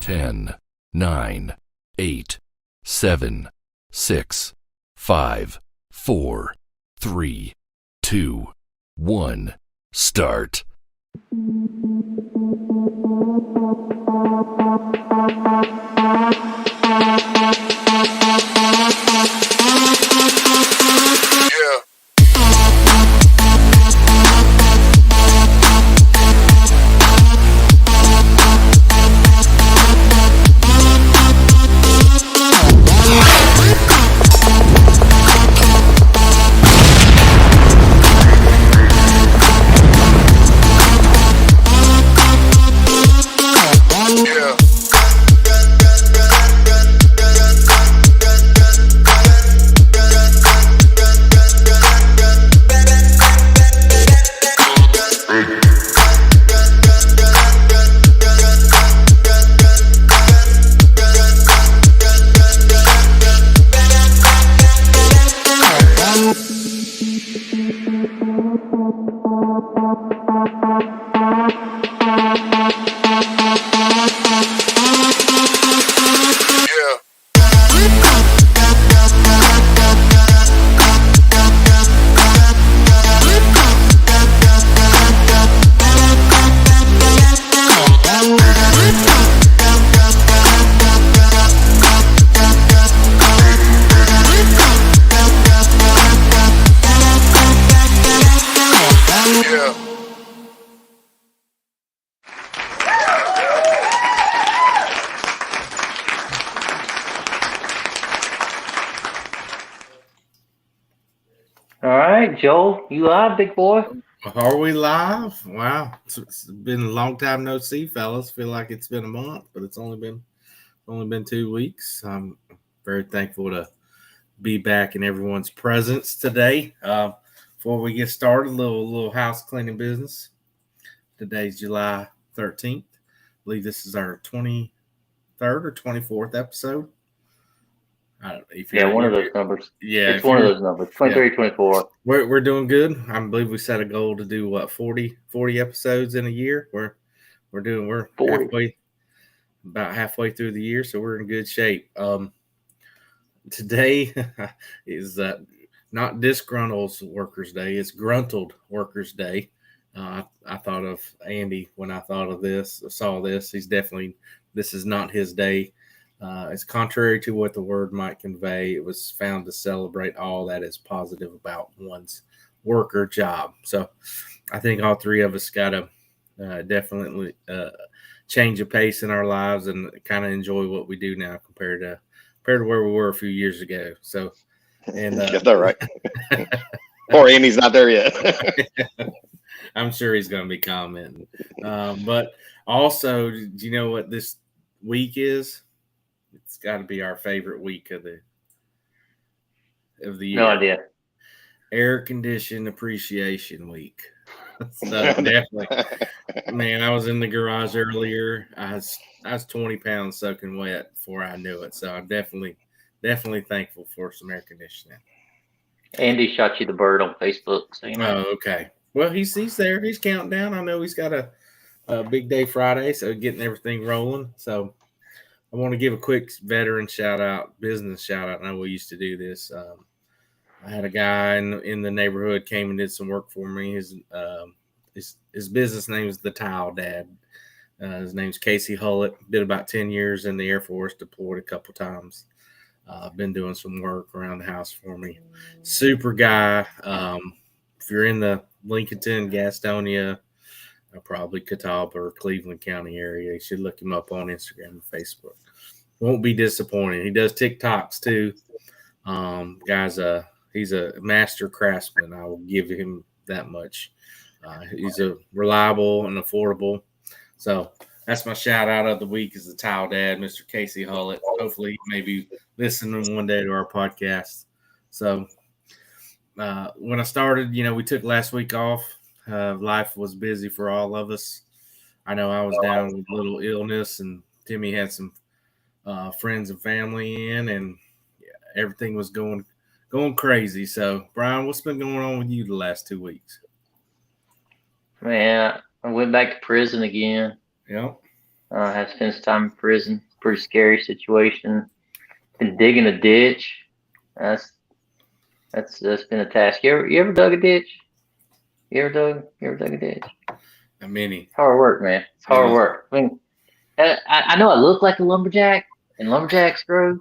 10, 9, 8, 7, 6, 5, 4, 3, 2, 1, start. All right, Joel, you live, big boy? Are we live? Wow, it's been a long time no see, fellas. Feel like it's been a month, but it's only been 2 weeks. I'm very thankful to be back in everyone's presence today. Before we get started, a little house cleaning business. Today's July 13th. I believe this is our 23rd or 24th episode. I don't know if one of those numbers. Yeah, it's one of those numbers. 23, 24. We're doing good. I believe we set a goal to do 40 episodes in a year. We're 40. About halfway through the year, so we're in good shape. Today is not Disgruntled Workers Day; it's Gruntled Workers Day. I thought of Andy when I saw this. This is not his day. It's contrary to what the word might convey. It was found to celebrate all that is positive about one's work or job. So I think all three of us got to definitely change a pace in our lives and kind of enjoy what we do now compared to where we were a few years ago. So, and get that right. Or Andy's not there yet. I'm sure he's going to be commenting. But also, do you know what this week is? It's got to be our favorite week of the year. No idea. Air Condition Appreciation Week. So definitely, man, I was in the garage earlier. I was 20 pounds soaking wet before I knew it. So I'm definitely thankful for some air conditioning. Andy shot you the bird on Facebook. So Oh, okay. Well, he's there. He's counting down. I know he's got a big day Friday, so getting everything rolling. So I want to give a quick veteran business shout out. I know we used to do this. I had a guy in the neighborhood came and did some work for me. His business name is The Tile Dad. His name's Casey Hullett. Did about 10 years in the Air Force, deployed a couple times. Been doing some work around the house for me. Super guy. If you're in the Lincolnton, Gastonia, probably Catawba or Cleveland County area, you should look him up on Instagram and Facebook. Won't be disappointed. He does TikToks too. He's a master craftsman. I will give him that much. He's a reliable and affordable. So that's my shout out of the week is the Tile Dad, Mr. Casey Hullett. Hopefully he may be listening one day to our podcast. So when I started, we took last week off. Life was busy for all of us. I know I was down with a little illness, and Timmy had some friends and family in, and everything was going crazy. So, Brian, what's been going on with you the last 2 weeks? Man, I went back to prison again. Yep. Had spent some time in prison. Pretty scary situation. Been digging a ditch. That's been a task. You ever dug a ditch? You ever dug a ditch? A mini. It's hard work, man. It's hard work. I mean, I know I look like a lumberjack, and lumberjacks grow.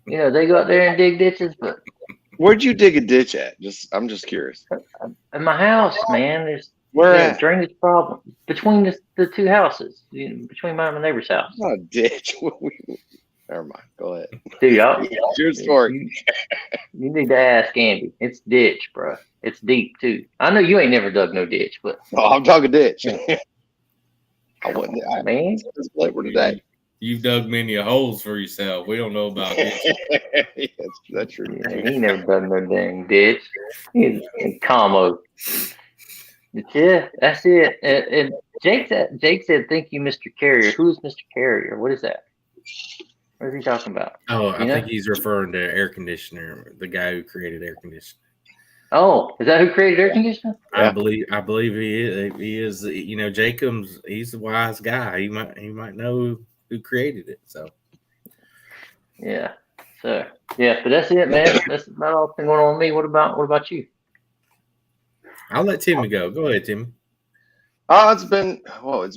They go out there and dig ditches, but Where'd you dig a ditch at? I'm just curious. in my house, man, there's Where at? drainage problem between the two houses, between mine and my neighbor's house. It's not a ditch. Never mind. Go ahead. Dude, It's your story. You need to ask Andy. It's ditch, bro. It's deep too. I know you ain't never dug no ditch, but Oh, I'm talking ditch. I wouldn't. man, It's flavor today. You've dug many holes for yourself. We don't know about this. That's true. he ain't never dug no dang ditch. He's in combo. But yeah, that's it. And Jake said, "Thank you, Mr. Carrier." Who's Mr. Carrier? What is that? What is he talking about? Oh, I think he's referring to air conditioner, the guy who created air conditioning. Oh, is that who created air conditioning? I believe he is. He is. Jacobs. He's a wise guy. He might know who created it. So Yeah. So yeah, but that's it, man. That's about all that's been going on with me. What about you? I'll let Timmy go. Go ahead, Timmy. Oh, it's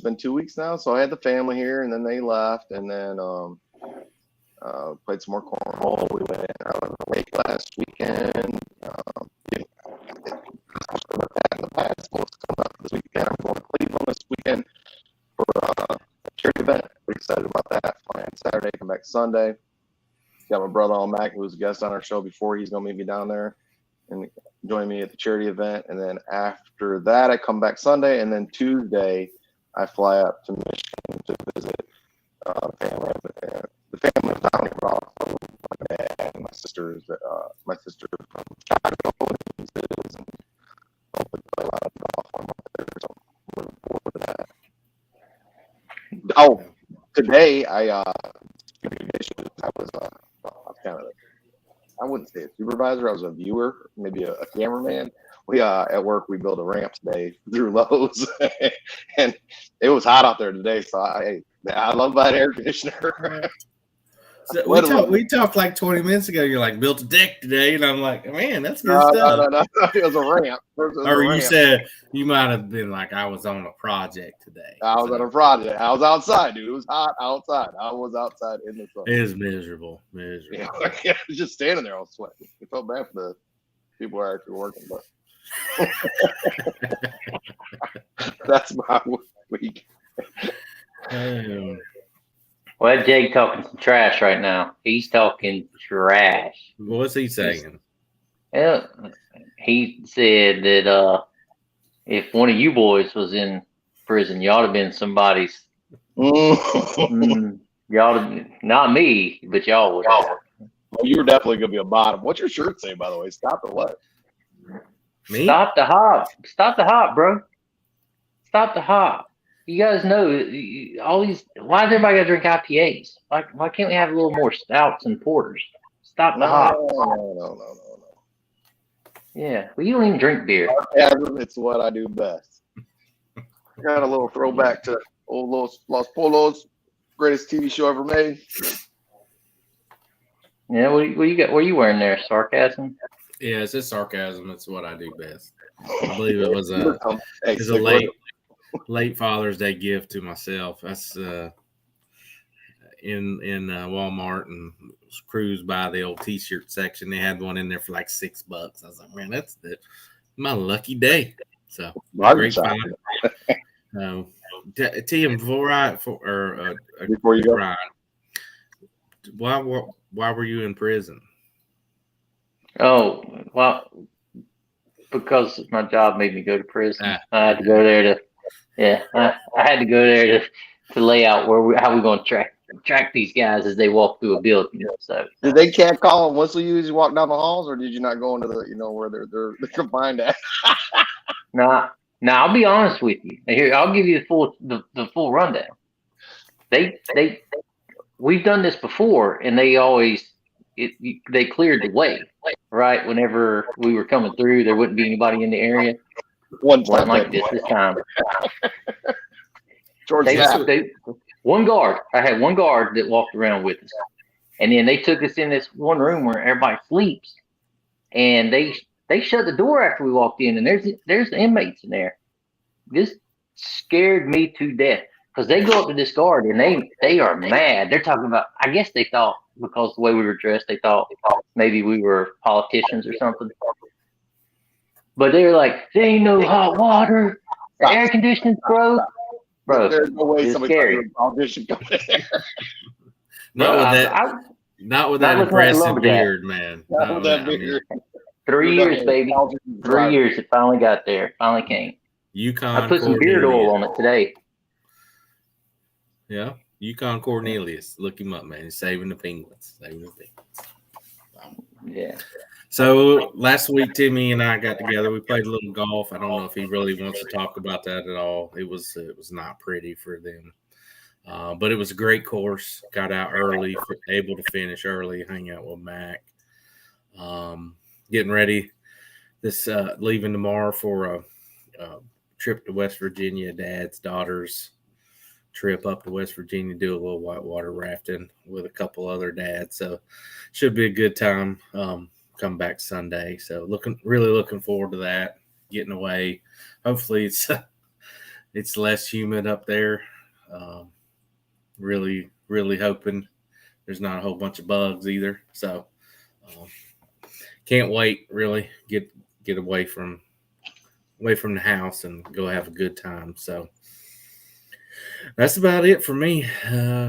been 2 weeks now. So I had the family here, and then they left, and then played some more cornhole. We went out on the lake last weekend. In the past, coming up this weekend. I'm going to Cleveland this weekend for a charity event. Pretty excited about that. Flying Saturday, come back Sunday. Got my brother-in-law Mac, who was a guest on our show before. He's going to meet me down there and join me at the charity event. And then after that, I come back Sunday, and then Tuesday I fly up to Michigan to visit family. The family was down here, but also my dad and my sister from Chicago, and hopefully play a lot of golf on there. So I'm looking forward to that. Oh, today I was kind of, I wouldn't say a supervisor. I was a viewer, maybe a cameraman. We at work we built a ramp today through Lowe's, and it was hot out there today. So I love that air conditioner. So we talked like 20 minutes ago. You're like, built a deck today, and I'm like, man, that's good stuff. No. It was a ramp. You said you might have been like, I was on a project today. I was on a project. I was outside, dude. It was hot outside. I was outside in the sun. It is miserable. Yeah, I was just standing there. I was sweating. I felt bad for the people who are actually working, but that's my week. Well, Jake talking some trash right now. He's talking trash. What's he saying? He said that if one of you boys was in prison, you ought to have been somebody's. Y'all have, not me, but y'all would. Well, you were definitely gonna be a bottom. What's your shirt say, by the way? Stop the what? Me? Stop the hop. Stop the hop, bro. Stop the hop. You guys know all these. Why does everybody got to drink IPAs? Why can't we have a little more stouts and porters? Stop the hop. No. Yeah, well, you don't even drink beer. It's what I do best. Got a little throwback to old Los Polos, greatest TV show ever made. Yeah, what you got? What are you wearing there? Sarcasm? Yeah, it's just sarcasm. It's what I do best. I believe it was Hey, it's a late Father's Day gift to myself. That's in Walmart, and cruised by the old T-shirt section. They had one in there for like $6. I was like, man, that's my lucky day. So great find. Tim, before you go, Ryan, why were you in prison? Oh, well, because my job made me go to prison. I had to go there to. Yeah, I had to go there to lay out how we're going to track these guys as they walk through a building. So did they cat call and whistle you as you walk down the halls, or did you not go into the where they're confined at? Nah, I'll be honest with you. Here, I'll give you the full rundown. We've done this before, and they always they cleared the way. Right, whenever we were coming through, there wouldn't be anybody in the area. One time like this time. George, one guard. I had one guard that walked around with us, and then they took us in this one room where everybody sleeps, and they shut the door after we walked in, and there's the inmates in there. This scared me to death because they go up to this guard and they are mad. They're talking about. I guess they thought because the way we were dressed, they thought maybe we were politicians or something. But they were like, "There ain't no hot water. The air conditioning's broke." Bro, there's no way somebody scary. politician come in there. Not with that impressive beard, man. Not with that beard. 3 years, baby. 3 years. It finally got there. Finally came. Yukon. I put some beard oil on it today. Yeah, Yukon Cornelius. Look him up, man. He's saving the Penguins. Yeah. So last week, Timmy and I got together. We played a little golf. I don't know if he really wants to talk about that at all. It was not pretty for them, but it was a great course. Got out early, able to finish early, hang out with Mac. Getting ready. Leaving tomorrow for a trip to West Virginia. Dad's daughter's trip up to West Virginia, do a little whitewater rafting with a couple other dads. So should be a good time. Come back Sunday. So really looking forward to that. Getting away. Hopefully it's less humid up there. Really, really hoping there's not a whole bunch of bugs either. So can't wait. Really get away from the house and go have a good time. So that's about it for me.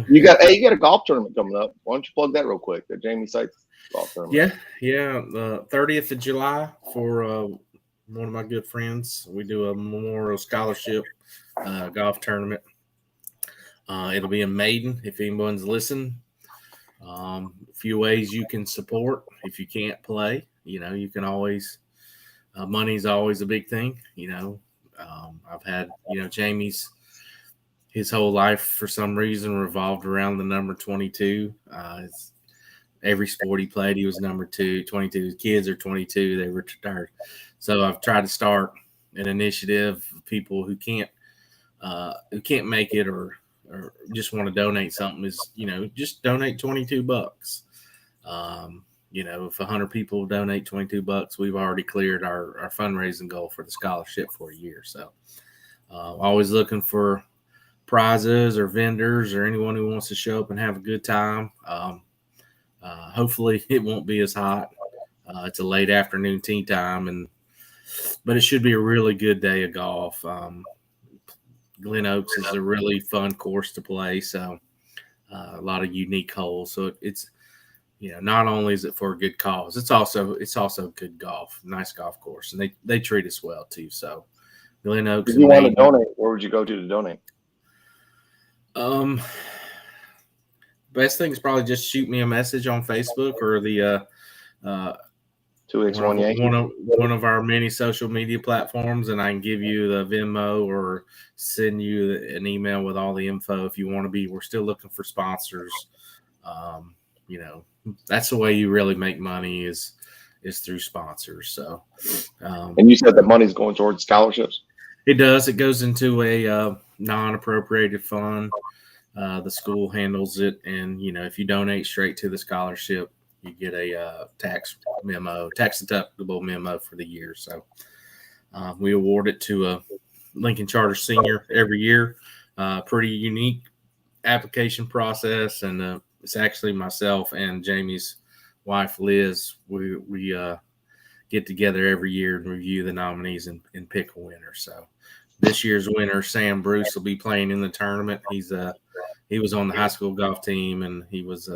You got a golf tournament coming up. Why don't you plug that real quick? The Jamie Sykes golf tournament. Yeah. The 30th of July for one of my good friends. We do a Memorial Scholarship golf tournament. It'll be in Maiden if anyone's listening. A few ways you can support if you can't play. You can always money's always a big thing. I've had Jamie's his whole life for some reason revolved around the number 22. Every sport he played, he was number 22. His kids are 22. They retired. So I've tried to start an initiative for people who can't make it or just want to donate something is, just donate $22. If 100 people donate $22, we've already cleared our fundraising goal for the scholarship for a year. So always looking for prizes or vendors or anyone who wants to show up and have a good time. Hopefully it won't be as hot. It's a late afternoon tee time, but it should be a really good day of golf. Glen Oaks is a really fun course to play. So a lot of unique holes. So it's, not only is it for a good cause, it's also good golf, nice golf course. And they treat us well too. So Glen Oaks. If you want to donate, where would you go to donate? Best thing is probably just shoot me a message on Facebook or the 2X1 one of our many social media platforms, and I can give you the Venmo or send you an email with all the info if you want to be. We're still looking for sponsors. That's the way you really make money is through sponsors. So, and you said the money's going towards scholarships. It does. It goes into a non-appropriated fund. The school handles it, and if you donate straight to the scholarship, you get a tax deductible memo for the year. So we award it to a Lincoln Charter senior every year. Pretty unique application process, and it's actually myself and Jamie's wife Liz. We get together every year and review the nominees and pick a winner. So this year's winner, Sam Bruce, will be playing in the tournament. He was on the high school golf team, and he was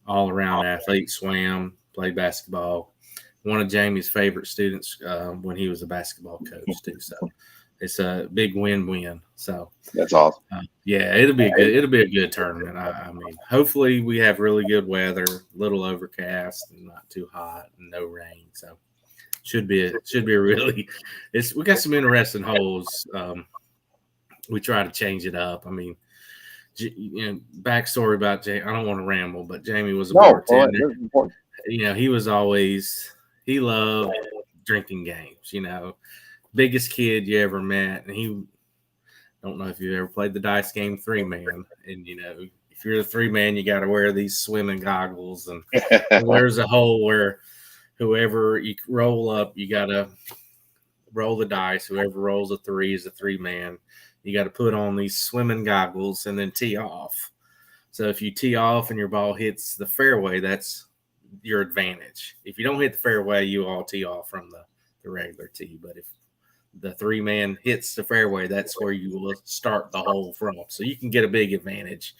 all-around athlete, swam, played basketball. One of Jamie's favorite students when he was a basketball coach too. So it's a big win-win. So that's awesome. Yeah, it'll be a good tournament. I mean, hopefully we have really good weather, little overcast and not too hot and no rain. So should be a really. We got some interesting holes. We try to change it up. I mean, backstory about Jamie. I don't want to ramble, but Jamie was a bartender. He loved drinking games. Biggest kid you ever met, and Don't know if you've ever played the dice game 3-man, and if you're the 3-man, you got to wear these swimming goggles, and there's a hole where whoever you roll up, you got to roll the dice. Whoever rolls a 3 is a 3-man. You got to put on these swimming goggles and then tee off. So if you tee off and your ball hits the fairway, that's your advantage. If you don't hit the fairway, you all tee off from the regular tee. But if the 3-man hits the fairway, that's where you will start the hole from. So you can get a big advantage,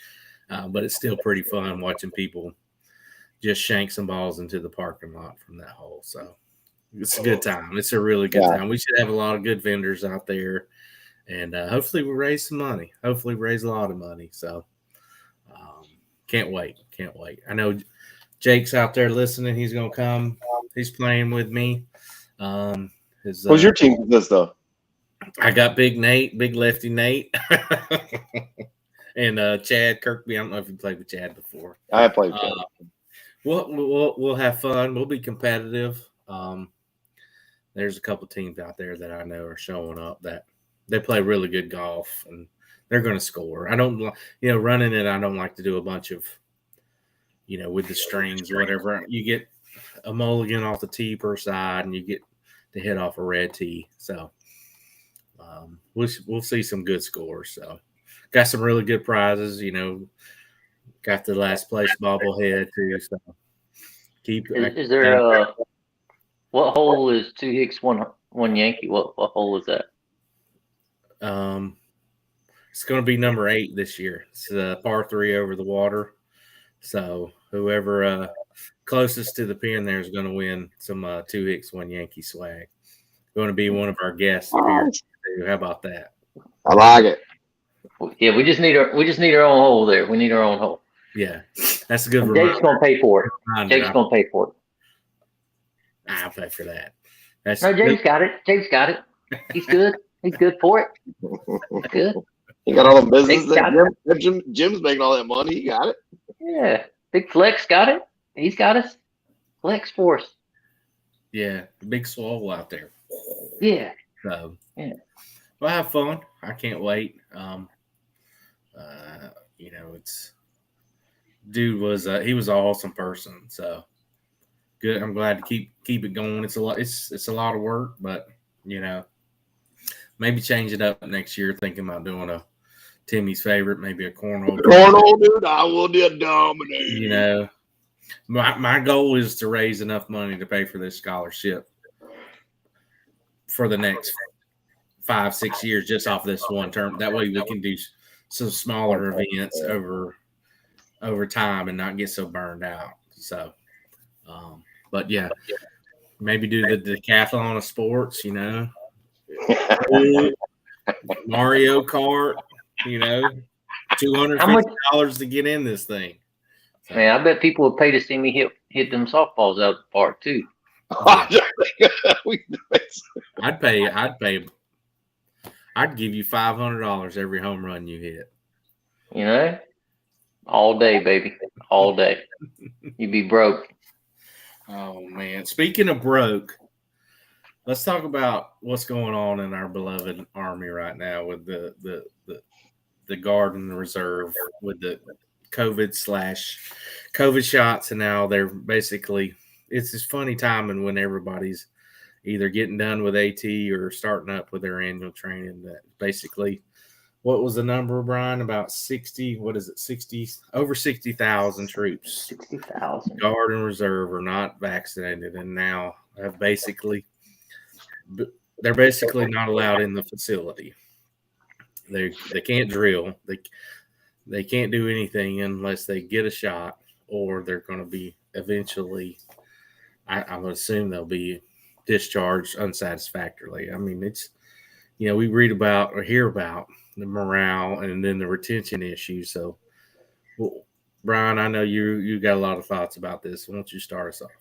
but it's still pretty fun watching people just shank some balls into the parking lot from that hole. So it's a good time. It's a really good time. We should have a lot of good vendors out there, and hopefully we raise some money. Hopefully we raise a lot of money. So can't wait. I know Jake's out there listening. He's going to come. He's playing with me. What's your team consist of? I got Big Nate, Big Lefty Nate, and Chad Kirkby. I don't know if you played with Chad before. I played with Chad. We'll have fun. We'll be competitive. There's a couple teams out there that I know are showing up that they play really good golf, and they're going to score. I don't, running it. I don't like to do a bunch of, with the strings or whatever. You get a mulligan off the tee per side, and you get to hit off a red tee. So we'll see some good scores. So got some really good prizes. Got the last place bobblehead too. So is there what hole is 2 Hicks, one Yankee? What hole is that? It's going to be number 8 this year. It's a par 3 over the water. So whoever closest to the pin there is going to win some 2 Hicks, 1 Yankee swag. Going to be one of our guests here. How about that? I like it. Yeah, we just need our own hole there. We need our own hole. Yeah, that's a good. Jake's going to pay for it. Jake's going to pay for it. I'll pay for that. No, Jake's got it. Jake's got it. He's good. He's good for it. Good. He got all the business. Jim's making all that money. He got it. Yeah. Big Flex got it. He's got us. Flex Force. Yeah. Big swole out there. Yeah. So, yeah. Well, have fun. I can't wait. It's dude was he was an awesome person. So good. I'm glad to keep it going. It's a lot of work, but maybe change it up next year. Thinking about doing a Timmy's favorite, maybe a cornhole. Cornhole, dude. I will dominate. My goal is to raise enough money to pay for this scholarship for the next 5-6 years, just off this one term. That way we can do some smaller events over time and not get so burned out. So, but yeah, maybe do the decathlon of sports, Mario Kart, $250 to get in this thing. So, man, I bet people would pay to see me hit them softballs out of the park too. I'd give you $500 every home run you hit. All day, baby, all day. You'd be broke. Oh man! Speaking of broke, let's talk about what's going on in our beloved Army right now with the Guard and the Reserve with the COVID shots, and now they're basically it's this funny timing when everybody's either getting done with AT or starting up with their annual training. That basically, what was the number, Brian? About 60. What is it? 60 over 60,000 troops. 60,000. Guard and Reserve are not vaccinated, and now they're basically not allowed in the facility. They can't drill. They can't do anything unless they get a shot, or they're going to be eventually. I would assume they'll be discharged unsatisfactorily. I mean, it's we read about or hear about the morale and then the retention issues. So, well, Brian, I know you got a lot of thoughts about this. Why don't you start us off?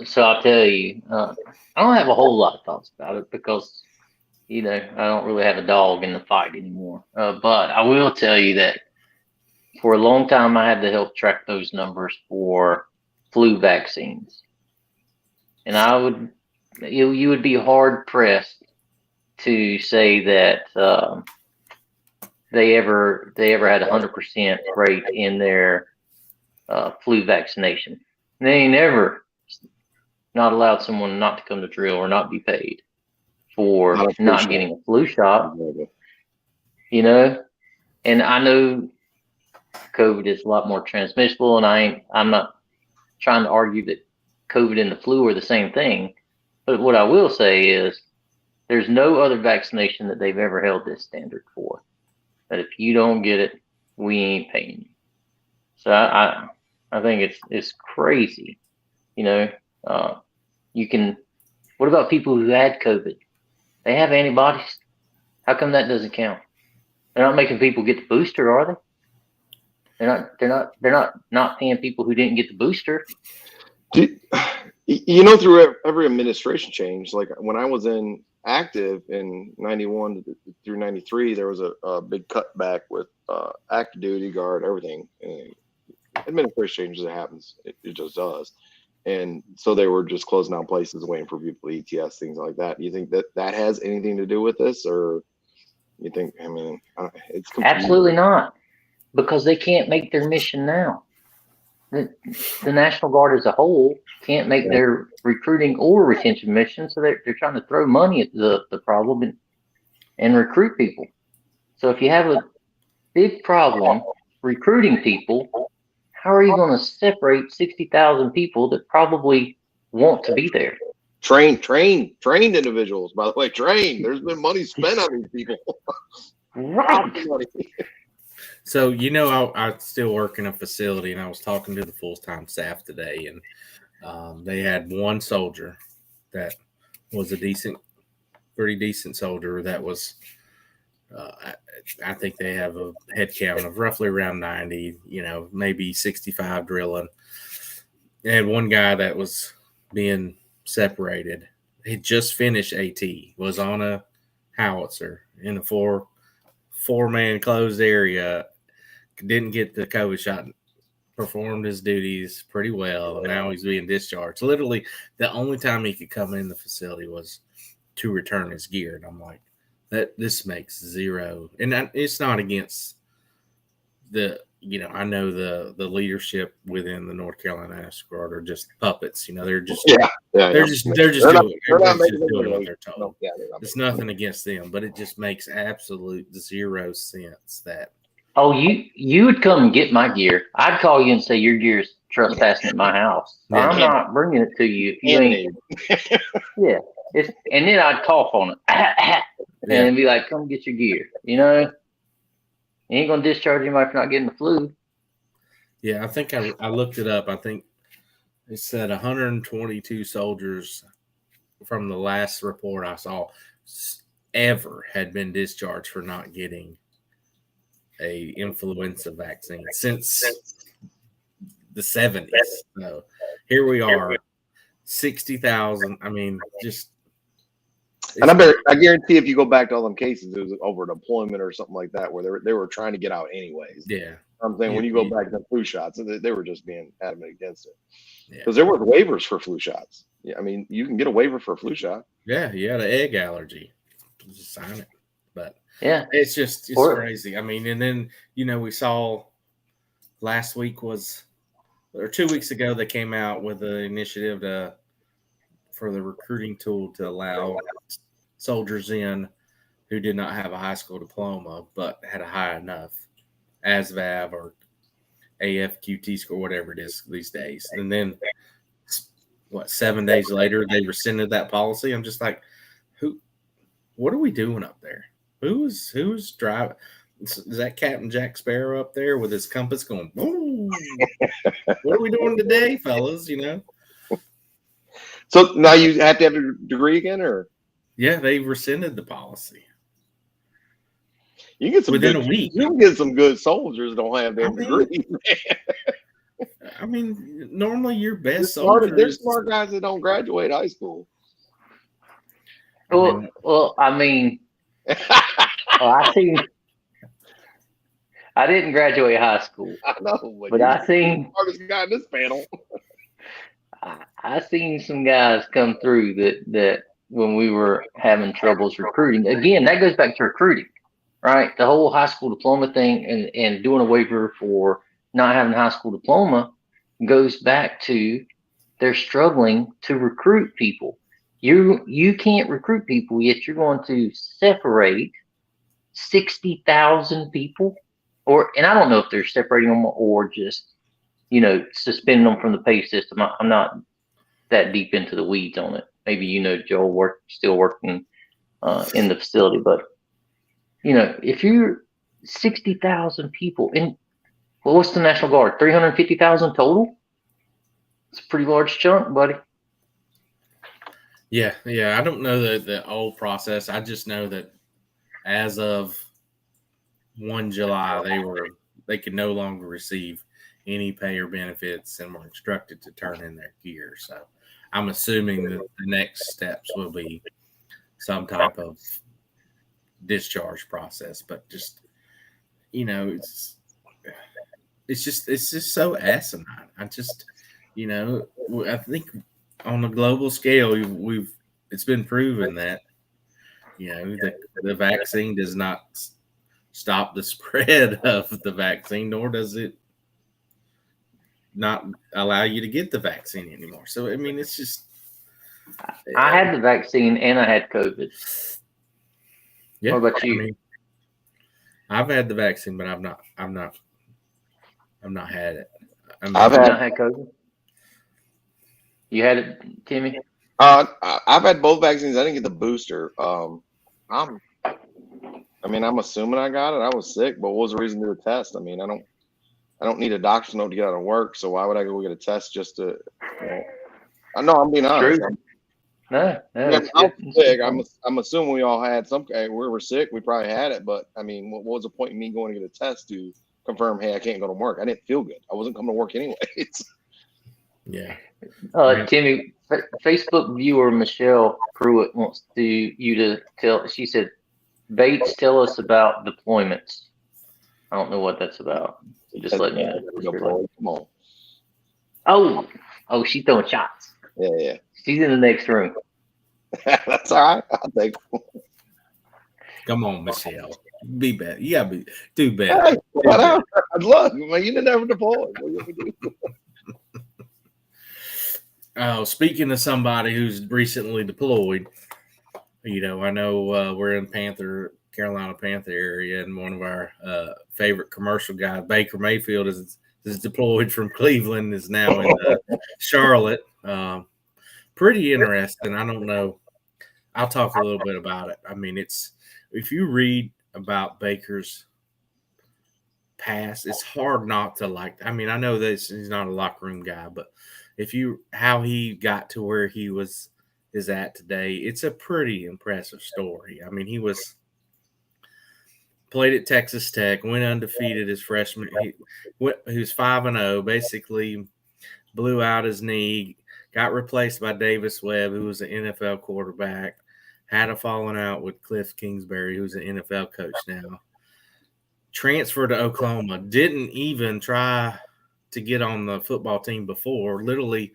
So I'll tell you, I don't have a whole lot of thoughts about it because, I don't really have a dog in the fight anymore. But I will tell you that for a long time, I had to help track those numbers for flu vaccines. And you would be hard pressed to say that they ever had 100% rate in their flu vaccination. They ain't ever not allowed someone not to come to drill or not be paid for not getting a flu shot. You know, and I know COVID is a lot more transmissible, and I'm not trying to argue that COVID and the flu are the same thing. But what I will say is there's no other vaccination that they've ever held this standard for. That if you don't get it, we ain't paying you. So I think it's crazy. You know, you can. What about people who had COVID? They have antibodies. How come that doesn't count? They're not making people get the booster, are they? They're not paying people who didn't get the booster. You know, through every administration change, like when I was in active in 91 through 93, there was a big cutback with active duty, guard, everything. And administration changes, it happens. It just does. And so they were just closing down places, waiting for people to ETS, things like that. Do you think that has anything to do with this, or you think? I mean, it's absolutely not, because they can't make their mission now. The National Guard as a whole can't make their recruiting or retention mission, so they're trying to throw money at the problem and recruit people. So if you have a big problem recruiting people, how are you going to separate 60,000 people that probably want to be there? Trained individuals, by the way, trained. There's been money spent on these people. Right. So, you know, I still work in a facility, and I was talking to the full-time staff today, and they had one soldier that was pretty decent soldier that was, I think they have a head count of roughly around 90, you know, maybe 65 drilling. They had one guy that was being separated. He just finished AT, was on a howitzer in a four-man closed area, didn't get the COVID shot, performed his duties pretty well, and now he's being discharged. Literally, the only time he could come in the facility was to return his gear. And I'm like, this makes zero. And it's not against the, you know, I know the leadership within the North Carolina National Guard are just puppets. You know, they're just they're just doing what they're told. It's nothing against them, but it just makes absolute zero sense that. Oh, you would come and get my gear. I'd call you and say your gear's trespassing at my house. Yeah. I'm not bringing it to you if you ain't. Yeah, and then I'd cough on it and be like, "Come get your gear." You know, you ain't gonna discharge anybody for not getting the flu. Yeah, I think I looked it up. I think it said 122 soldiers from the last report I saw ever had been discharged for not getting a influenza vaccine since the 70s. So here we are, 60,000. I mean, just. And I guarantee if you go back to all them cases, it was over deployment or something like that, where they were trying to get out anyways. Yeah. I'm saying when you go back to flu shots, they were just being adamant against it. Because there were waivers for flu shots. Yeah, I mean, you can get a waiver for a flu shot. Yeah, you had an egg allergy. Just sign it. But yeah, it's crazy. I mean, and then, you know, we saw last week or 2 weeks ago, they came out with an initiative for the recruiting tool to allow soldiers in who did not have a high school diploma but had a high enough ASVAB or AFQT score, whatever it is these days. And then 7 days later, they rescinded that policy. I'm just like, what are we doing up there? Who's driving? Is that Captain Jack Sparrow up there with his compass going, boom? What are we doing today, fellas? You know? So now you have to have a degree again, or? Yeah, they rescinded the policy. You can get some within a week. You can get some good soldiers that don't have their degree. I mean, normally your best soldiers. There's smart guys that don't graduate high school. Well, I mean, I didn't graduate high school. I know, but I seen smartest guy in this panel. I seen some guys come through that when we were having troubles recruiting. Again, that goes back to recruiting, right? The whole high school diploma thing and doing a waiver for not having a high school diploma goes back to they're struggling to recruit people. You can't recruit people, yet you're going to separate 60,000 people, and I don't know if they're separating them or just suspending them from the pay system. I'm not that deep into the weeds on it. Maybe Joel still working in the facility, but if you're 60,000 people, and what's the National Guard? 350,000 total. It's a pretty large chunk, buddy. Yeah. I don't know the old process. I just know that as of 1 July, they could no longer receive any pay or benefits and were instructed to turn in their gear. So I'm assuming that the next steps will be some type of discharge process. But just it's just so asinine. I think on a global scale, it's been proven that the vaccine does not stop the spread of the vaccine, nor does it not allow you to get the vaccine anymore. So I mean, it's just. I had the vaccine and I had COVID. Yeah. What about you? I've had the vaccine, but I've not had it. I've not had COVID. You had it, Timmy? I've had both vaccines. I didn't get the booster. I'm assuming I got it. I was sick, but what was the reason to do a test? I mean, I don't need a doctor's note to get out of work, so why would I go get a test just to? I know I'm being honest. No, I'm sick. I'm assuming we all had some. We were sick. We probably had it, but I mean, what was the point in me going to get a test to confirm? Hey, I can't go to work. I didn't feel good. I wasn't coming to work anyways. Yeah. Timmy, Facebook viewer Michelle Pruitt wants you to tell. She said, "Bates, tell us about deployments." I don't know what that's about. So just letting you know. Come on. Oh, she's throwing shots. Yeah. She's in the next room. That's all right. I'll take. Come on, Michelle. Be better. You gotta do better. Hey, I'd love you. You didn't ever deploy. Oh, speaking of somebody who's recently deployed, I know we're in Carolina Panther area, and one of our favorite commercial guys, Baker Mayfield, is deployed from Cleveland, is now in Charlotte. Pretty interesting. I don't know. I'll talk a little bit about it. I mean, if you read about Baker's past, it's hard not to like. I mean, I know that he's not a locker room guy, but how he got to where he is at today, it's a pretty impressive story. I mean, he played at Texas Tech, went undefeated his freshman. He was 5-0, basically blew out his knee, got replaced by Davis Webb, who was an NFL quarterback, had a falling out with Cliff Kingsbury, who's an NFL coach now. Transferred to Oklahoma, didn't even try to get on the football team before, literally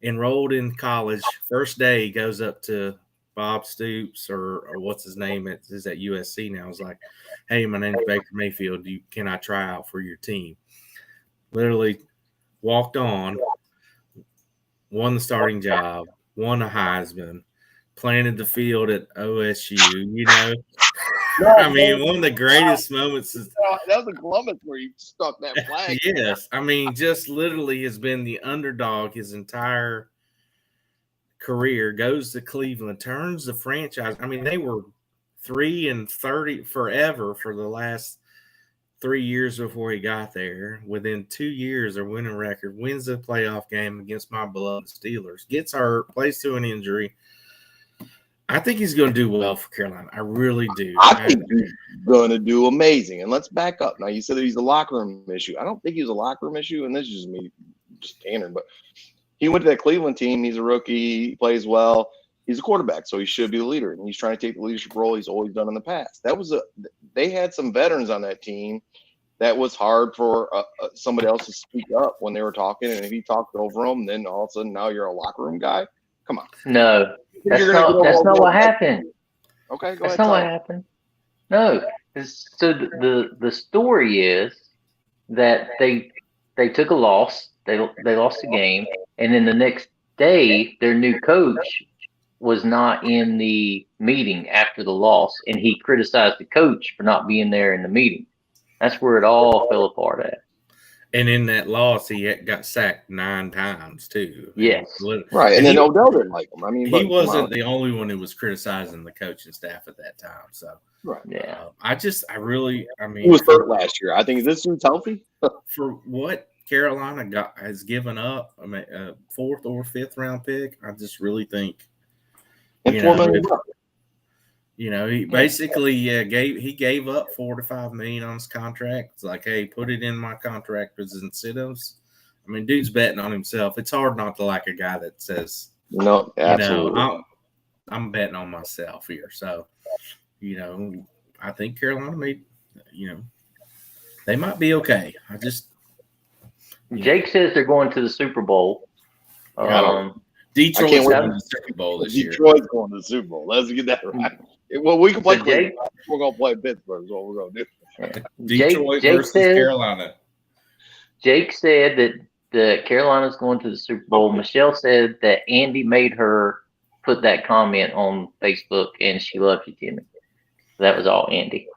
enrolled in college. First day, goes up to Bob Stoops or what's his name is at USC now. Is like, hey, my name's Baker Mayfield. Can I try out for your team? Literally walked on, won the starting job, won a Heisman, planted the field at OSU. I mean, one of the greatest moments is that was in Columbus where you stuck that flag. Yes, I mean, just literally has been the underdog his entire career. Goes to Cleveland, turns the franchise. I mean, they were 3-30 forever for the last 3 years before he got there. Within 2 years, their winning record, wins the playoff game against my beloved Steelers, gets hurt, plays through an injury. I think he's going to do well for Carolina. I really do. I think he's going to do amazing. And let's back up. Now, you said that he's a locker room issue. I don't think he's a locker room issue, and this is just me just standing, but he went to that Cleveland team. He's a rookie. He plays well. He's a quarterback, so he should be the leader, and he's trying to take the leadership role he's always done in the past. They had some veterans on that team that was hard for somebody else to speak up when they were talking, and if he talked over them, then all of a sudden now you're a locker room guy. Come on. No, that's not what happened. Okay, go That's ahead. not what happened. No. So the story is that they took a loss. They lost the game, and then the next day their new coach was not in the meeting after the loss, and he criticized the coach for not being there in the meeting. That's where it all fell apart at. And in that loss, he got sacked 9 times too. Yes. Right, and then Odell didn't like him. I mean, he wasn't the only one who was criticizing the coaching staff at that time. So, right. Yeah. I mean, he was hurt last year. I think this dude's healthy. For what Carolina has given up, I mean, a 4th or 5th round pick, I just really think, And $4 million. He basically gave up $4 to $5 million on his contract. It's like, hey, put it in my contract as incentives. I mean, dude's betting on himself. It's hard not to like a guy that says, no, absolutely. I'm betting on myself here. So, I think Carolina they might be okay. Jake says they're going to the Super Bowl. Detroit's going to the Super Bowl this year. Detroit's going to the Super Bowl. Let's get that right. Well, we can play Cleveland. We're going to play Pittsburgh is what we're going to do. Yeah. Detroit versus Carolina. Jake said that Carolina's going to the Super Bowl. Michelle said that Andy made her put that comment on Facebook, and she loves you, Timmy. That was all Andy.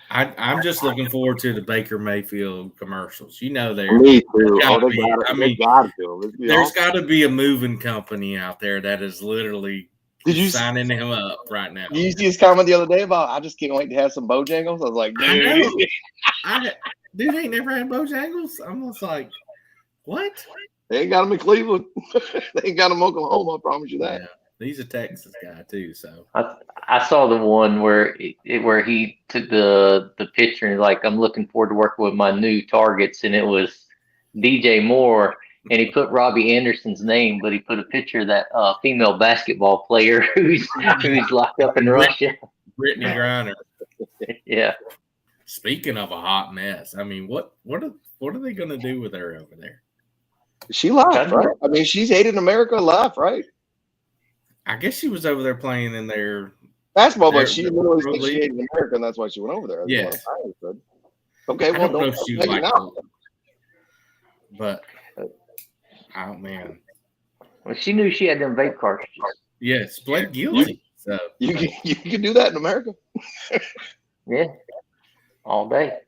I'm just looking forward to the Baker Mayfield commercials. Me too. There's got to be a moving company out there that is literally signing him up right now. You see his comment the other day about, I just can't wait to have some Bojangles. I was like, dude ain't never had Bojangles. I'm just like, what? They ain't got him in Cleveland. They ain't got him in Oklahoma. I promise you that. Yeah. He's a Texas guy too, so I saw the one where he took the picture and like, I'm looking forward to working with my new targets, and it was DJ Moore, and he put Robbie Anderson's name, but he put a picture of that female basketball player who's locked up in Russia, Brittany Griner. Yeah. Speaking of a hot mess, I mean, what are they going to do with her over there? She left, right? I mean, she's hated America, left, right? I guess she was over there playing in their basketball, but she literally said she hated America, and that's why she went over there. Yeah. Okay, well, I don't know if she liked it, but oh man, well, she knew she had them vape cartridges. Yes, pled guilty. So you can do that in America. Yeah, all day.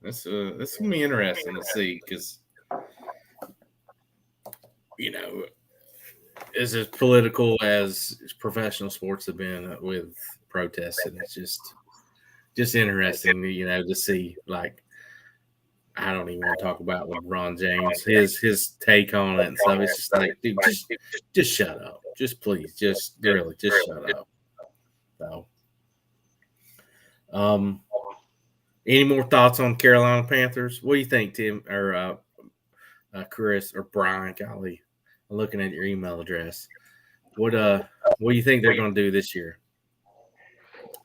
This gonna be interesting to see because as political as professional sports have been with protests, and it's just interesting, to see. Like, I don't even want to talk about LeBron James, his take on it and stuff. It's just like, dude, just shut up. Just please, just shut up. So, any more thoughts on Carolina Panthers? What do you think, Tim or Chris or Brian? Golly, I'm looking at your email address. What do you think they're going to do this year?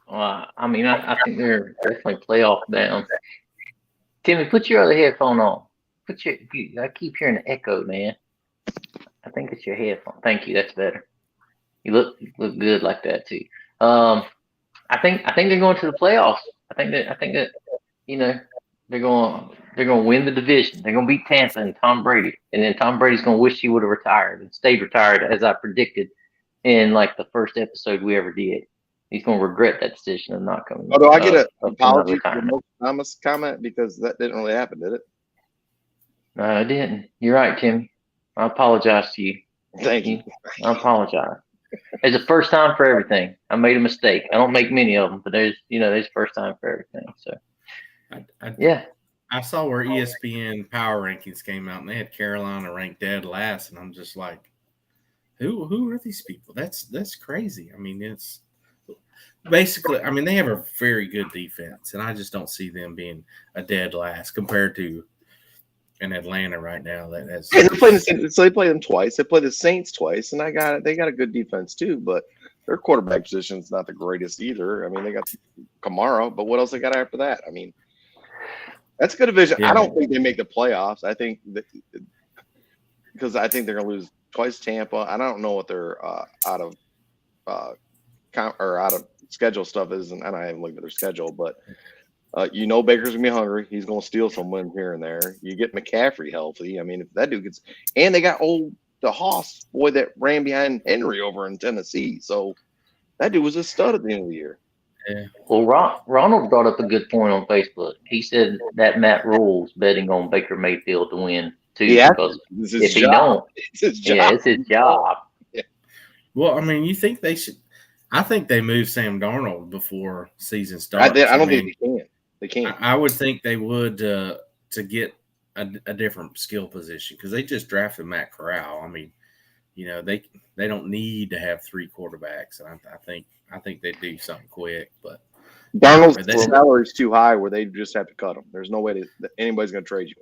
I mean, I think they're definitely playoff bound. Timmy, put your other headphone on. I keep hearing the echo, man. I think it's your headphone. Thank you. That's better. You look good like that too. I think they're going to the playoffs. I think that they're going to win the division. They're going to beat Tampa and Tom Brady, and then Tom Brady's going to wish he would have retired and stayed retired, as I predicted in like the first episode we ever did. He's going to regret that decision of not coming. Although I get an apology for the Thomas comment, because that didn't really happen, did it? No, it didn't. You're right, Timmy. I apologize to you. Thank you. I apologize. It's a first time for everything. I made a mistake. I don't make many of them, but there's first time for everything. So, I saw where ESPN Power Rankings came out, and they had Carolina ranked dead last, and I'm just like, who are these people? That's crazy. I mean, it's basically, I mean, they have a very good defense, and I just don't see them being a dead last compared to in Atlanta right now. That has they play them twice. They play the Saints twice, and they got a good defense too, but their quarterback position is not the greatest either. I mean, they got Kamara, but what else they got after that? I mean, that's a good division. Yeah. I don't think they make the playoffs. I think that because I think they're going to lose twice Tampa. I don't know what their out of schedule stuff is, and I haven't looked at their schedule, but Baker's gonna be hungry. He's gonna steal some wins here and there. You get McCaffrey healthy. I mean, if that dude gets, and they got the Hoss boy that ran behind Henry over in Tennessee, so that dude was a stud at the end of the year. Yeah. Well, Ronald brought up a good point on Facebook. He said that Matt Rule's betting on Baker Mayfield to win too. Yeah, because this is if he don't, it's his job. yeah, it's his job. Yeah. Well, I mean, you think they should? I think they moved Sam Darnold before season starts. I don't think they can. They can't. I would think they would to get a different skill position because they just drafted Matt Corral. I mean, they don't need to have 3 quarterbacks, and I think they do something quick. But Darnold's salary is too high where they just have to cut him. There's no way that anybody's going to trade you.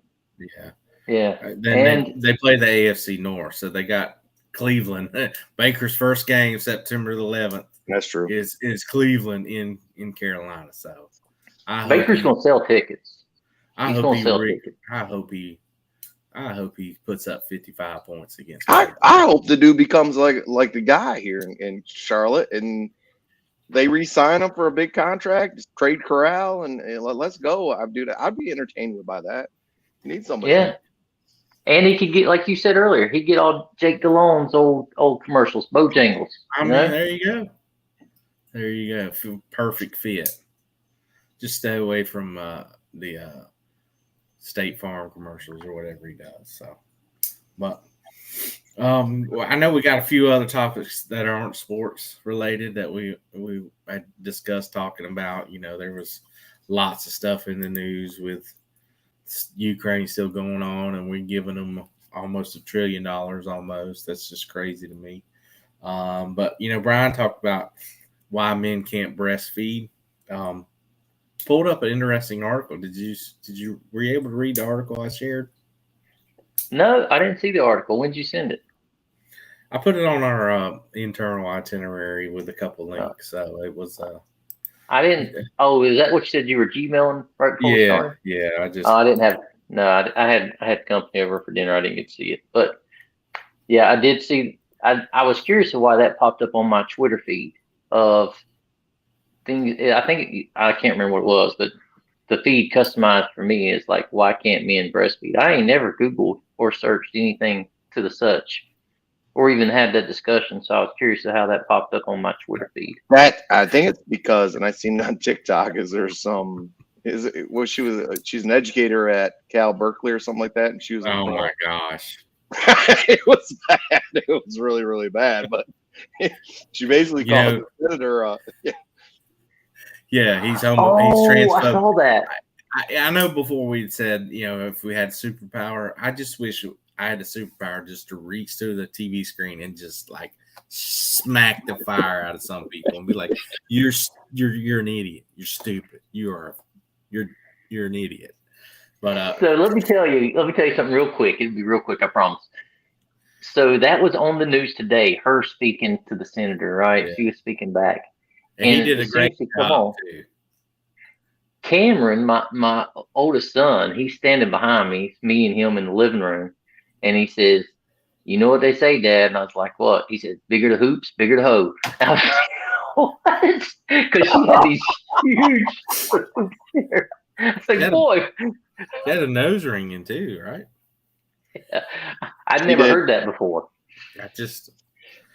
Yeah, yeah. Then they play the AFC North, so they got Cleveland. Baker's first game, September the 11th. That's true. Is Cleveland in Carolina? So Baker's going to sell tickets. I hope he puts up 55 points against. I hope the dude becomes like the guy here in Charlotte, and they re-sign him for a big contract, just trade Corral, and let's go. I'd be entertained by that. You need somebody. Yeah. And he could get, like you said earlier, he'd get all Jake Delhomme's old commercials, Bojangles. I mean, there you go. There you go. Perfect fit. Just stay away from the State Farm commercials or whatever he does. So, but I know we got a few other topics that aren't sports related that we had discussed talking about. There was lots of stuff in the news with Ukraine still going on, and we're giving them almost $1 trillion. Almost, that's just crazy to me. But Brian talked about why men can't breastfeed. Pulled up an interesting article. Were you able to read the article I shared? No, I didn't see the article. When did you send it? I put it on our internal itinerary with a couple links. So it was. I didn't. Oh, is that what you said? You were Gmailing right before we started? Yeah. I didn't have. No, I had company over for dinner. I didn't get to see it, but yeah, I did see. I was curious of why that popped up on my Twitter feed of things. I can't remember what it was, but the feed customized for me is like, why can't men breastfeed? I ain't never Googled or searched anything to the such, or even had that discussion. So I was curious of how that popped up on my Twitter feed. That I think it's because, and I seen on TikTok, she's an educator at Cal Berkeley or something like that, and she was. Oh my gosh. It was bad. It was really, really bad. But she basically called the senator. Yeah, he's transphobic. I saw that. I know before we'd said, if we had superpower, I just wish I had a superpower just to reach through the TV screen and just like smack the fire out of some people and be like, you're an idiot. You're stupid. You're an idiot. But so let me tell you something real quick. It'll be real quick, I promise. So that was on the news today, her speaking to the senator, right? Yeah. She was speaking back. And he did a great job too. Cameron, my oldest son, he's standing behind me. It's me and him in the living room. And he says, "You know what they say, Dad?" And I was like, "What?" He said, "Bigger the hoops, bigger the hoe." I was like, "What?" Because she had these huge hair. I was like, "Boy." She had a nose ringing too, right? Yeah. I'd never heard that before.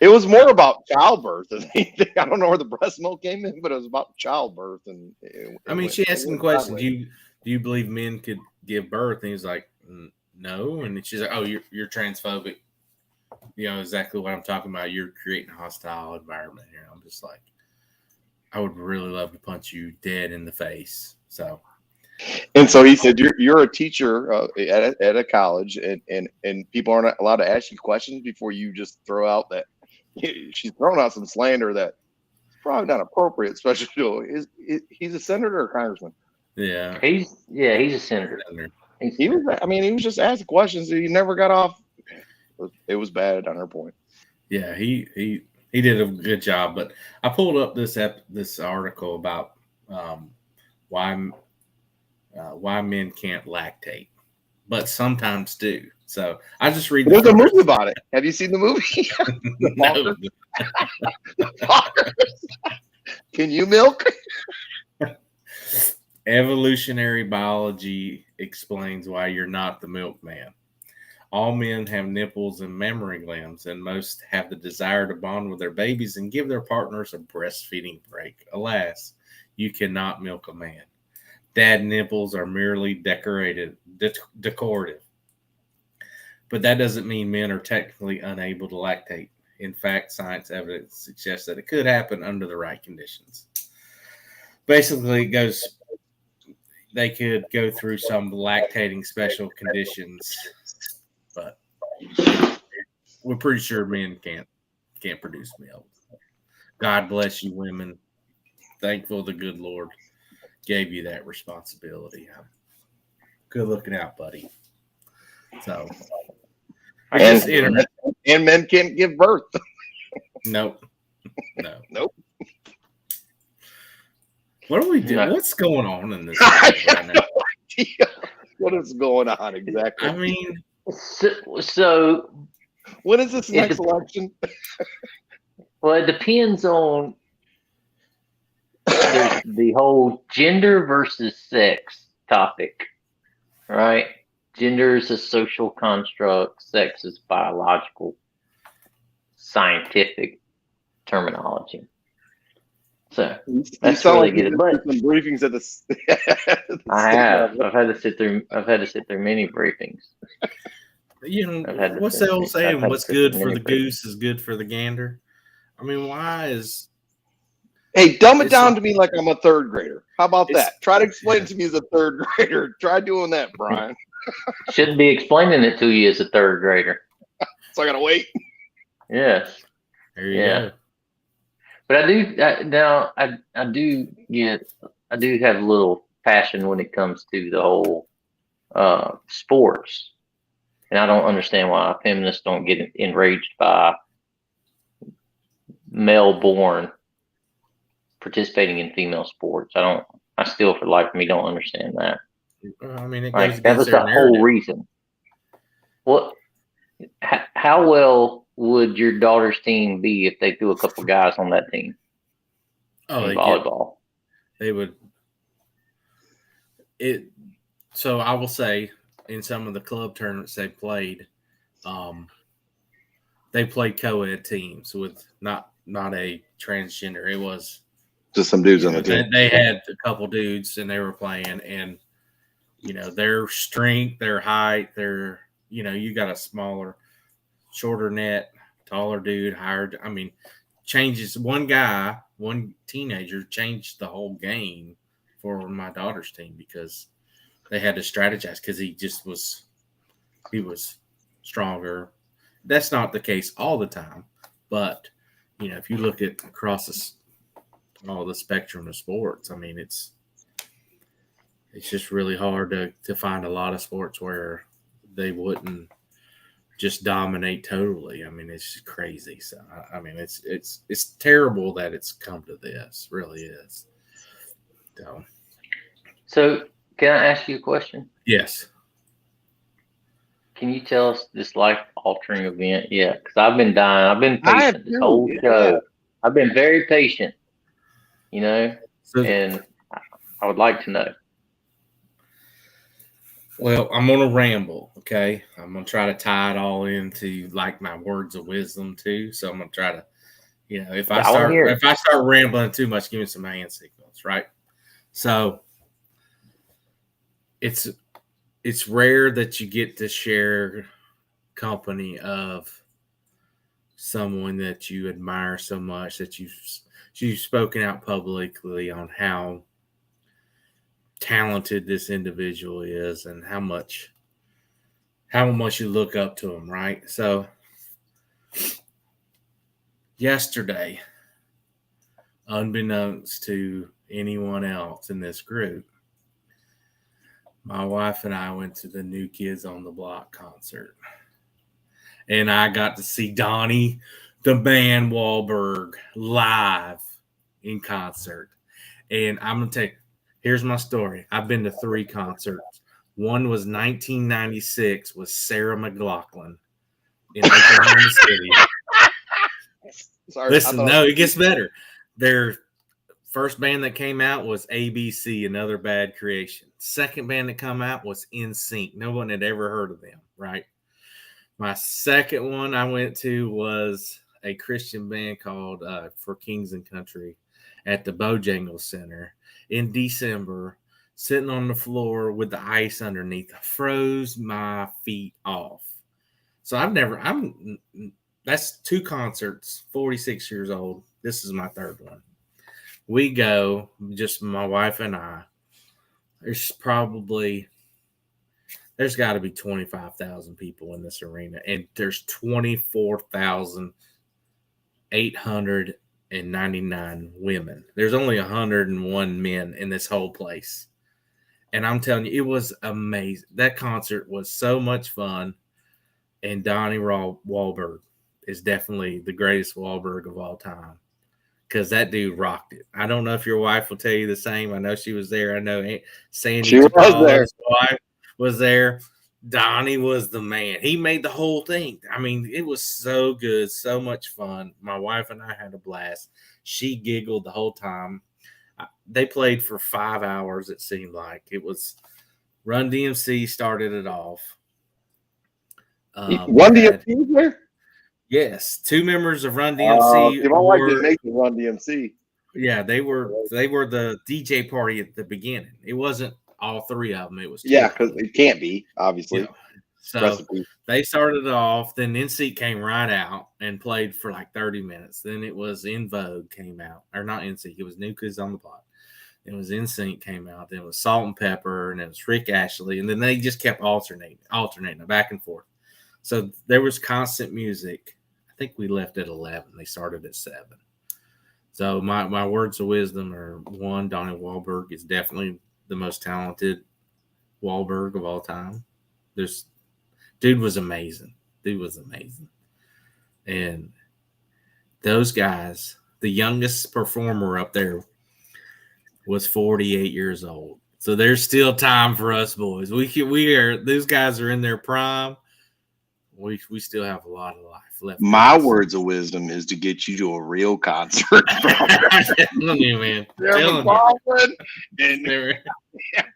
It was more about childbirth than anything. I don't know where the breast milk came in, but it was about childbirth. And she asked him questions. Do you believe men could give birth? And he's like, no. And she's like, oh, you're transphobic. Exactly what I'm talking about. You're creating a hostile environment here. I'm just like, I would really love to punch you dead in the face. So. And so he said, you're a teacher at a college, and people aren't allowed to ask you questions before you just throw out that. She's throwing out some slander that's probably not appropriate, especially he's a senator or congressman. Yeah, he's a senator. He was just asking questions. He never got off. It was bad on her point. Yeah, he did a good job. But I pulled up this article about why men can't lactate, but sometimes do. So I just read. There's a movie about it. Have you seen the movie? No. Can you milk? Evolutionary biology explains why you're not the milkman. All men have nipples and mammary glands, and most have the desire to bond with their babies and give their partners a breastfeeding break. Alas, you cannot milk a man. Dad nipples are merely decorative. But that doesn't mean men are technically unable to lactate. In fact, science evidence suggests that it could happen under the right conditions. Basically, they could go through some lactating special conditions, but we're pretty sure men can't produce milk. God bless you, women. Thankful the good Lord gave you that responsibility. Good looking out, buddy. So, and men can't give birth. Nope. Nope. What are we doing? No. What's going on in this? I have no idea what is going on exactly. I mean, so when is this next election? well, it depends on the whole gender versus sex topic, right? Gender is a social construct. Sex is biological, scientific terminology. So that's really good. But some briefings at the I have. I've had to sit through many briefings. You know, what's the old saying? What's good for the goose is good for the gander. I mean, why is? Hey, dumb it down to me like I'm a third grader. How about that? Try to explain it to me as a third grader. Try doing that, Brian. Shouldn't be explaining it to you as a third grader. So I gotta wait. Yes. There you go. But I do have a little passion when it comes to the whole sports, and I don't understand why feminists don't get enraged by male-born participating in female sports. I still, for the life of me, don't understand that. I mean, it Like, goes that was the whole reason. What? How well would your daughter's team be if they threw a couple guys on that team? Oh, volleyball. They would. So I will say, in some of the club tournaments they played co-ed teams with not a transgender. It was just some dudes on the team. They had a couple dudes and they were playing, and their strength, their height, you got a smaller, shorter net, taller dude, higher. I mean, changes. One teenager changed the whole game for my daughter's team because they had to strategize because he was stronger. That's not the case all the time, but if you look at across all the spectrum of sports, I mean, it's just really hard to find a lot of sports where they wouldn't just dominate totally. I mean, it's just crazy. So, I mean, it's terrible that it's come to this. Really is. So, can I ask you a question? Yes. Can you tell us this life-altering event? Yeah, because I've been dying. I've been patient this whole show. I've been very patient, and I would like to know. Well, I'm going to ramble, okay? I'm going to try to tie it all into, my words of wisdom, too. So I'm going to try to, if I start rambling too much, give me some hand signals, right? So it's rare that you get to share company of someone that you admire so much, that you've spoken out publicly on how talented this individual is and how much you look up to him, right? So yesterday, unbeknownst to anyone else in this group, my wife and I went to the New Kids on the Block concert, and I got to see Donnie the Man Wahlberg live in concert. And I'm gonna tell you, here's my story. I've been to 3 concerts. One was 1996 with Sarah McLachlan in Oklahoma City. Sorry, Listen, no, it gets better. Their first band that came out was ABC, Another Bad Creation. Second band that come out was NSYNC. No one had ever heard of them, right? My second one I went to was a Christian band called For Kings and Country at the Bojangles Center in December, sitting on the floor with the ice underneath. Froze my feet off. So that's 2 concerts, 46 years old. This is my third one. We go, just my wife and I. There's got to be 25,000 people in this arena, and there's 24,899 women. There's only 101 men in this whole place. And I'm telling you, it was amazing. That concert was so much fun. And Donnie Wahlberg is definitely the greatest Wahlberg of all time, because that dude rocked it. I don't know if your wife will tell you the same. I know she was there. I know Sandy Chappelle's wife was there. Donnie was the man. He made the whole thing. I mean, it was so good, so much fun. My wife and I had a blast. She giggled the whole time. They played for 5 hours, it seemed like. It was Run DMC started it off. Run DMC was there? Yes, 2 members of Run DMC. My wife didn't make the Run DMC. Yeah, they were the DJ party at the beginning. It wasn't all 3 of them. It was 2. Yeah, because it can't be, obviously. Yeah. So they started off. Then NSYNC came right out and played for like 30 minutes. Then it was In Vogue came out, or not NSYNC. It was New Kids on the Block. It was NSYNC came out. Then it was Salt and Pepper, and it was Rick Ashley, and then they just kept alternating back and forth. So there was constant music. I think we left at 11. They started at 7. So my words of wisdom are: 1, Donnie Wahlberg is definitely the most talented Wahlberg of all time. Dude was amazing. And those guys, the youngest performer up there was 48 years old. So there's still time for us boys. Those guys are in their prime. We still have a lot of life left. My words of wisdom is to get you to a real concert. Telling you, man.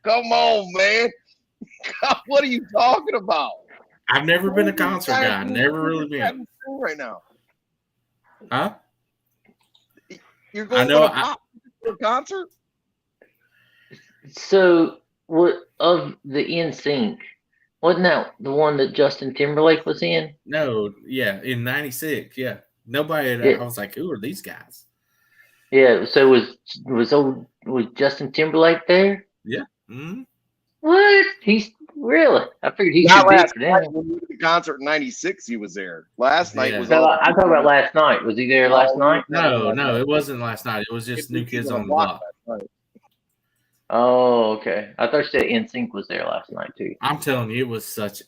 Come on, man. What are you talking about? I've never been a concert guy. Never really been. Right now. Huh? You're going to a concert? So, what of the NSYNC? Wasn't that the one that Justin Timberlake was in? No, yeah, in '96, yeah. Nobody had, I was like, who are these guys? Yeah, so was Justin Timberlake there? Yeah. Mm-hmm. What? He's really? I figured he should be for them. When we did the concert in '96, he was there. Last night was. So I'm talking about last night. Was he there last night? No, it wasn't last night. It was just New Kids on the Block. Oh, okay. I thought you said NSYNC was there last night too. I'm telling you, it was such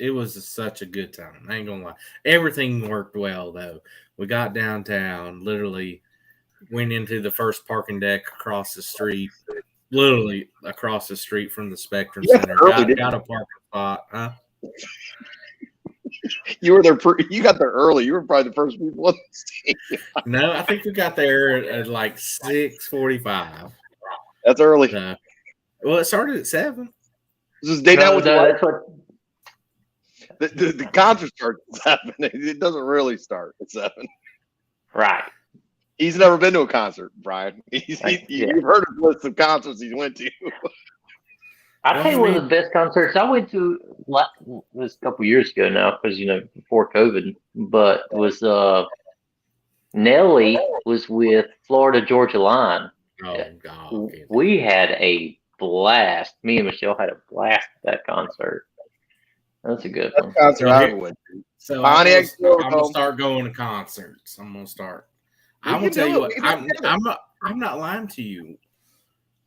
a good time. I ain't gonna lie. Everything worked well though. We got downtown, literally went into the first parking deck across the street, literally across the street from the Spectrum Center. Got a parking spot, huh? You were there. You got there early. You were probably the first people on the stage. No, I think we got there at like 6:45. That's early. Well, it started at 7. This is day night with the concert starts at 7. It doesn't really start at 7. Right. He's never been to a concert, Brian. You've heard of the list of concerts he went to. I'll tell you one of the best concerts I went to was a couple years ago now, because before COVID, but it was Nelly was with Florida Georgia Line. Oh God! We had a blast. Me and Michelle had a blast at that concert. That's a good one. Concert I went to. So I'm gonna start going to concerts. I'm gonna tell you what. I'm not lying to you.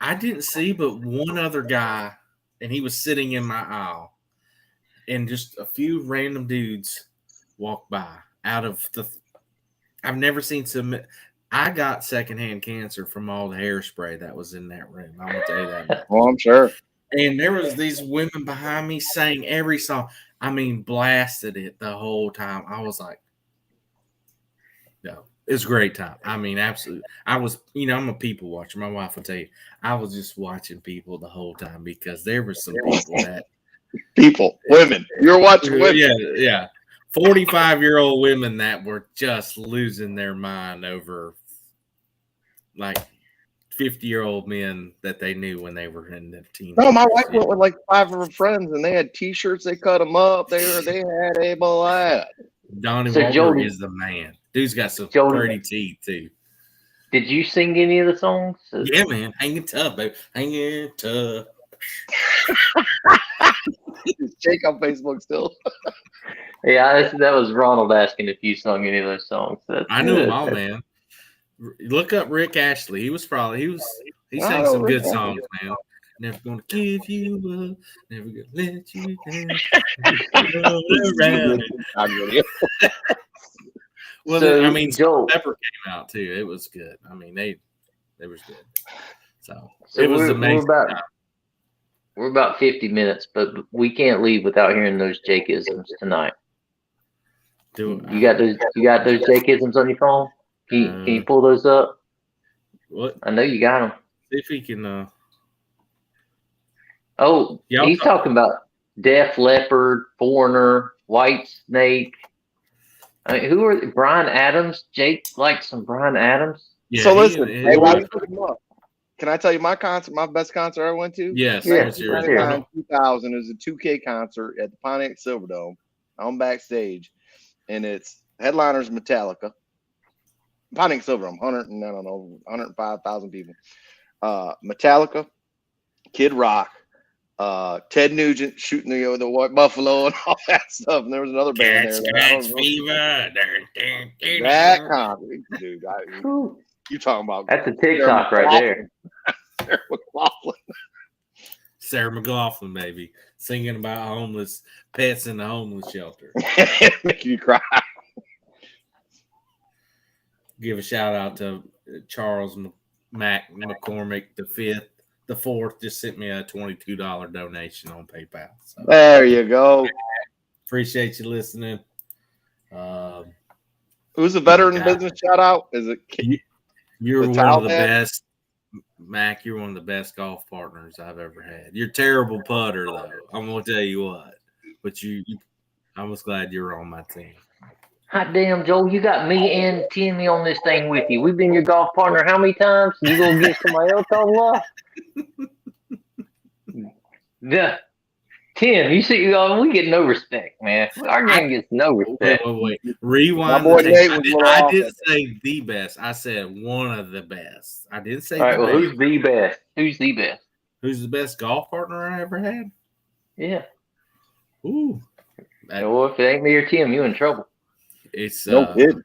I didn't see but one other guy, and he was sitting in my aisle, and just a few random dudes walked by. I've never seen some. I got secondhand cancer from all the hairspray that was in that room. I'm gonna tell you that. Well, I'm sure. And there was these women behind me sang every song. I mean, blasted it the whole time. I was like, no, it's a great time. I mean, absolutely. I was, I'm a people watcher. My wife will tell you, I was just watching people the whole time because there were some people that women. You're watching women. Yeah. 45-year-old women that were just losing their mind over like 50-year-old men that they knew when they were in the teens. No, my wife went with like 5 of her friends, and they had T-shirts. They cut them up. They had a blast. Donnie So Walker Joe- is the man. Dude's got some Joe- pretty teeth too. Did you sing any of the songs? Yeah, man. Hanging tough, baby. Hanging tough. Is Jake on Facebook still? Yeah, that was Ronald asking if you sung any of those songs. I knew them all, man. Look up Rick Ashley. He sang some good songs, man. Never gonna give you up, never gonna let you down. Well, So, I mean, Joel- Pepper came out too. It was good. I mean, they was good. So So it was we're amazing. We're about 50 minutes, but we can't leave without hearing those Jake-isms tonight. You got those Jake-isms on your phone? Can you pull those up? What? I know you got them. See if he can. Oh, Yeah, he's talking about Def Leppard, Foreigner, White Snake. I mean, who are Brian Adams? Jake likes some Brian Adams. Yeah, So listen, he- while you put them up, can I tell you my best concert I went to? yes, Yeah, what's yours? sure. 2000 is a 2K concert at the Pontiac Silverdome. I'm backstage, and it's headliners Metallica. Pontiac Silverdome, 105,000 people. Metallica, Kid Rock, Ted Nugent shooting the White Buffalo and all that stuff. And there was another band there. Scratch Fever. That concert, dude. You talking about? That's a TikTok right there. Sarah McLaughlin. Sarah McLaughlin, baby, singing about homeless pets in the homeless shelter. Making you cry. Give a shout out to Charles McCormick the fourth. Just sent me a $22 donation on PayPal. So There you go. appreciate you listening. Who's a veteran God. business shout out? Is it? You're The one towel of the man? best, Mac. You're one of the best golf partners I've ever had. You're a terrible putter, though. I'm gonna tell you what. But I was glad you were on my team. Hot damn, Joe, you got me and Timmy on this thing with you. We've been your golf partner how many times? You gonna get somebody else on love? Yeah. Tim, you see, we get no respect, man. Our game gets no respect. Wait. Rewind. My boy the Nate tape. was a little I off didn't it. say the best. I said one of the best. I didn't say All right, the well, best. who's the best? Who's the best? Who's the best golf partner I ever had? Yeah. Ooh. Well, if it ain't me or Tim, you in trouble. It's No kidding.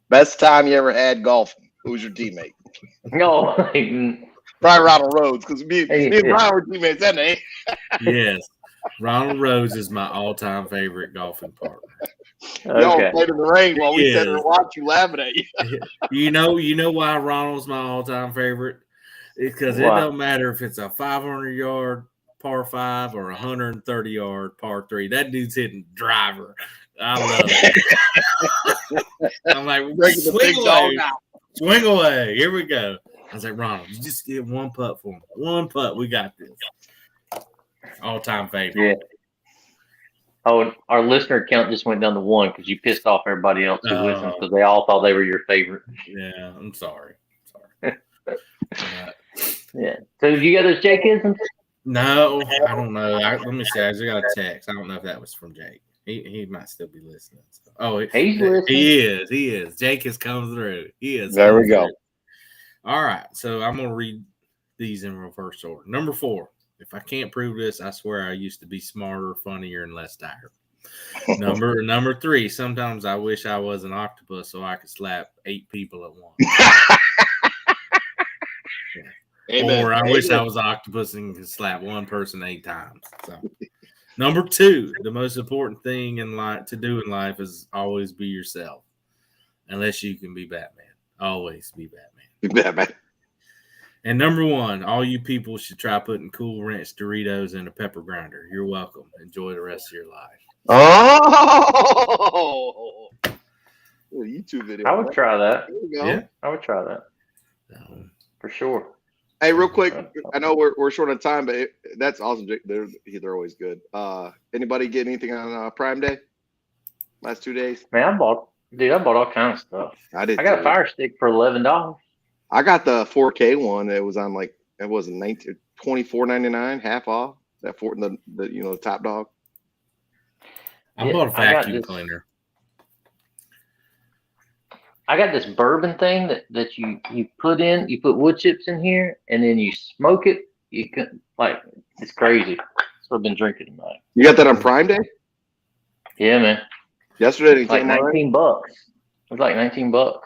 Best time you ever had golfing? Who was your teammate? No. Probably Ronald Rhodes, because me and Yeah. Brian were teammates, that name. yes. Ronald Rose is my all-time favorite golfing partner. Y'all Okay. played in the rain while we sat there Yes. and watched you laughing at you. You know why Ronald's my all-time favorite? It's because it Why? don't matter if it's a 500-yard par 5 or a 130-yard par 3. That dude's hitting driver. I love it. I'm like, Breaking the big dog swing away. out. Swing away. Here we go. I was like, Ronald, you just get one putt for him. One putt. We got this. All-time favorite. Yeah. Oh, and our listener count just went down to 1 because you pissed off everybody else who listened because they all thought they were your favorite. Yeah, I'm sorry. Yeah. So you got those Jake-isms? No, I don't know. Let me see. I just got a text. I don't know if that was from Jake. He might still be listening. So. Oh, He's listening. He is. Jake has come through. He is. There we come go. through. All right. So I'm going to read these in reverse order. Number 4. If I can't prove this, I swear I used to be smarter, funnier, and less tired. Number 3. Sometimes I wish I was an octopus so I could slap 8 people at once. Amen. Or I wish I Amen. was an octopus and could slap one person 8 times. So, number 2, the most important thing in life to do in life is always be yourself, unless you can be Batman. Always be Batman. Yeah, man. And number one, all you people should try putting Cool Ranch Doritos in a pepper grinder. You're welcome. Enjoy the rest of your life. Oh, YouTube video. I would try that. There you go. Yeah. I would try that for sure. Hey, real quick, I know we're short on time, but that's awesome. They're always good. Anybody get anything on Prime Day? Last 2 days? Man, I bought all kinds of stuff. I did. I got a Fire Stick for $11. I got the 4K one. It was on like it was $24.99, half off. That the top dog. I bought a vacuum cleaner. I got this bourbon thing that you put wood chips in here and then you smoke it. You can it's crazy. That's what I've been drinking tonight. You got that on Prime Day? Yeah, man. Yesterday It's like $19. It was like $19.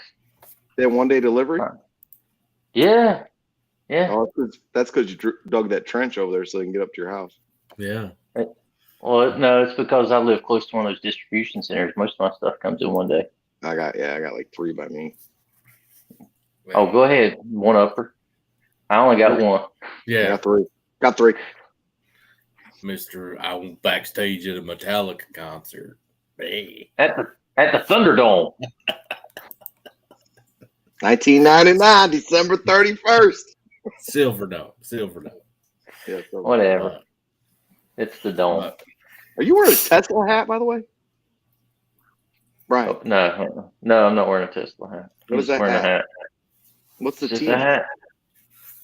They had 1 day delivery. Yeah. Yeah. Oh, that's because you dug that trench over there so they can get up to your house. Yeah. Well, no, it's because I live close to one of those distribution centers. Most of my stuff comes in 1 day. I got like 3 by me. Oh, go ahead. One upper. I only got one. Yeah. Got 3. Mr. I was backstage at a Metallica concert. Hey. At the Thunderdome. 1999, December 31st. Silver Dome. Yeah, Whatever. It's the dome. Are you wearing a Tesla hat, by the way? Brian. Oh, no, I'm not wearing a Tesla hat. What is that wearing hat? a hat. What's the It's T? just a hat.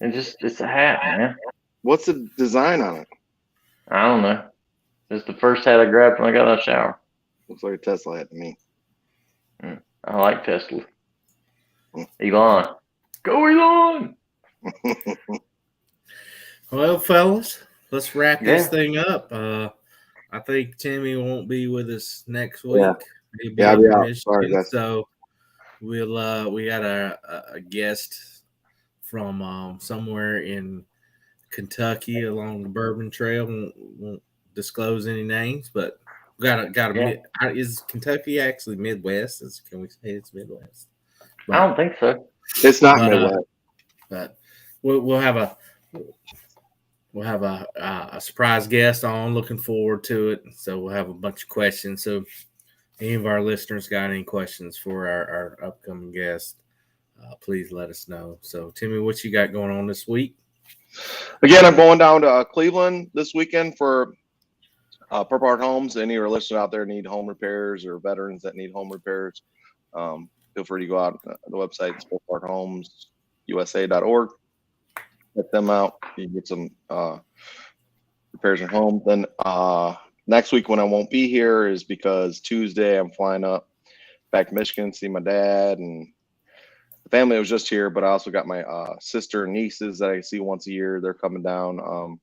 It's a hat, man. What's the design on it? I don't know. It's the first hat I grabbed when I got out of the shower. Looks like a Tesla hat to me. I like Tesla. Elon. Go Elon! Well, fellas, let's wrap this thing up. I think Timmy won't be with us next week. Yeah. I'll be out. Sorry, guys. So we got a guest from somewhere in Kentucky along the Bourbon Trail. Won't disclose any names, but is Kentucky actually Midwest? Can we say it's Midwest? But, I don't think so. It's not Midwest. But we'll have a surprise guest on. Looking forward to it. So we'll have a bunch of questions. So any of our listeners got any questions for our upcoming guest, please let us know. So Timmy, what you got going on this week? Again, I'm going down to Cleveland this weekend for Purple Heart Homes. Any of our listeners out there need home repairs or veterans that need home repairs, feel free to go out to the website, it's purplehearthomesusa.org. Check them out. You can get some repairs at home. Then next week when I won't be here is because Tuesday I'm flying up back to Michigan to see my dad and the family was just here, but I also got my sister and nieces that I see once a year. They're coming down.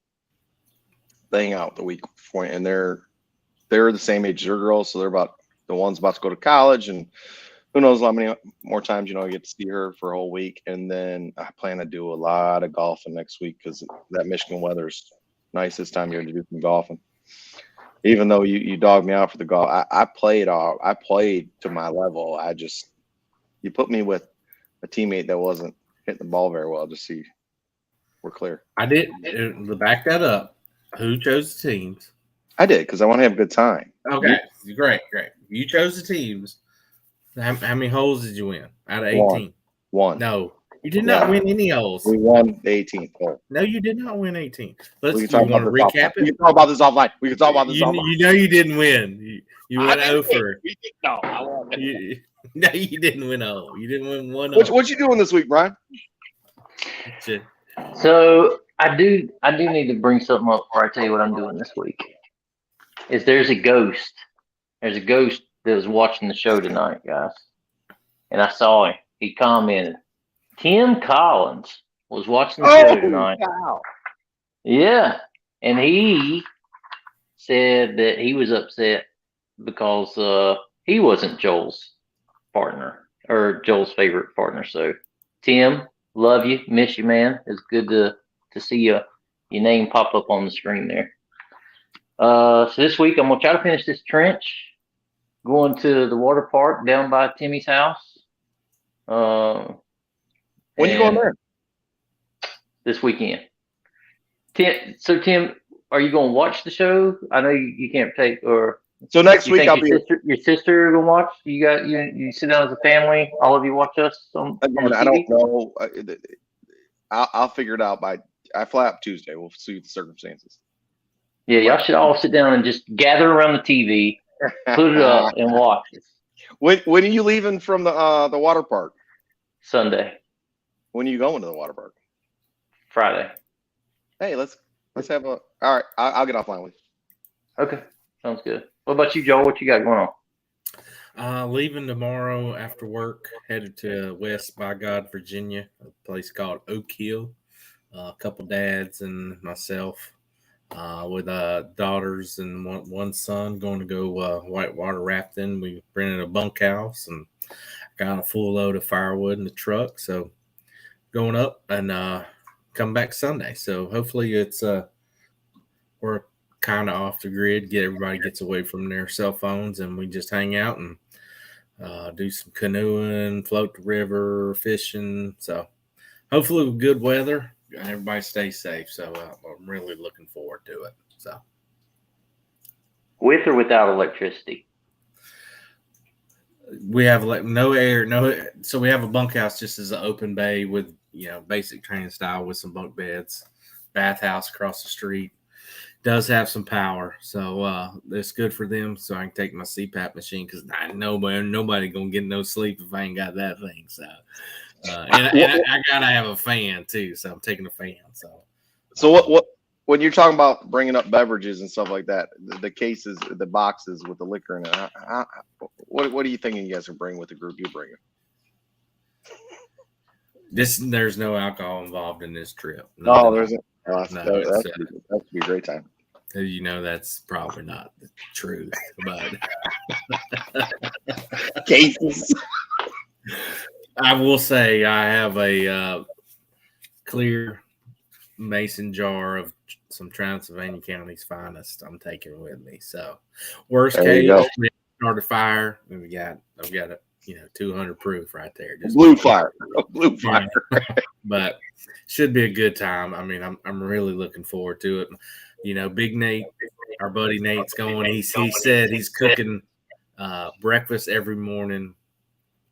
They hang out the week before, and they're the same age as your girls, so they're about the one's about to go to college, and who knows how many more times I get to see her for a whole week. And then I plan to do a lot of golfing next week because that Michigan weather's nice this time of year to do some golfing. Even though you dogged me out for the golf, I played to my level. You put me with a teammate that wasn't hitting the ball very well. Just see we're clear. I did. To back that up, who chose the teams? I did because I want to have a good time. Okay, great. You chose the teams. How many holes did you win out of 18? One. No, you did not win any holes. We won the 18th hole. No, you did not win 18. We can talk about this offline. We can talk about this offline. You know you didn't win. You went over. No, I won. No, you didn't win a hole. You didn't win one hole. What you doing this week, Brian? So I do need to bring something up before I tell you what I'm doing this week. There's a ghost. There's a ghost that was watching the show tonight, guys. And I saw him. He commented. Tim Collins was watching the show tonight. Wow. Yeah. And he said that he was upset because he wasn't Joel's partner or Joel's favorite partner. So Tim, love you, miss you, man. It's good to see your name pop up on the screen there. So this week I'm gonna try to finish this trench, going to the water park down by Timmy's house. When you going there? this weekend. Tim, are you going to watch the show? I know you can't take, or So next week I'll be. Your sister gonna watch. You sit down as a family. All of you watch us on Again, TV? I don't know. I'll figure it out I fly up Tuesday. We'll see the circumstances. Yeah, y'all should all sit down and just gather around the TV, put it up, and watch it. When are you leaving from the water park? Sunday, When are you going to the water park? Friday. Hey, let's have a. All right, I'll get offline with you. Okay, sounds good. What about you, Joel? What you got going on? Leaving tomorrow after work, headed to West by God, Virginia, a place called Oak Hill. A couple dads and myself, with daughters and one son, going to go whitewater rafting. We rented a bunkhouse and got a full load of firewood in the truck. So going up and come back Sunday. So hopefully it's we're kind of off the grid. Everybody gets away from their cell phones and we just hang out and do some canoeing, float the river, fishing. So hopefully with good weather, everybody stay safe. So I'm really looking forward to it. So With or without electricity? we have no air, so we have a bunkhouse just as an open bay with, basic training style with some bunk beds, bathhouse across the street. Does have some power, so it's good for them. So I can take my CPAP machine because I know nobody gonna get no sleep if I ain't got that thing. So and I gotta have a fan too, so I'm taking a fan. So what when you're talking about bringing up beverages and stuff like that, the cases, the boxes with the liquor in it, what are you thinking you guys are bringing with the group you're bringing? There's no alcohol involved in this trip. There's a No, that'd be a great time. That's probably not the truth, but Cases. I will say I have a clear mason jar of some Transylvania County's finest I'm taking with me. So worst case, we start a fire. I've got a 200 proof right there. Just Blue fire. But should be a good time. I mean, I'm really looking forward to it. Big Nate, our buddy Nate's going. He said he's cooking breakfast every morning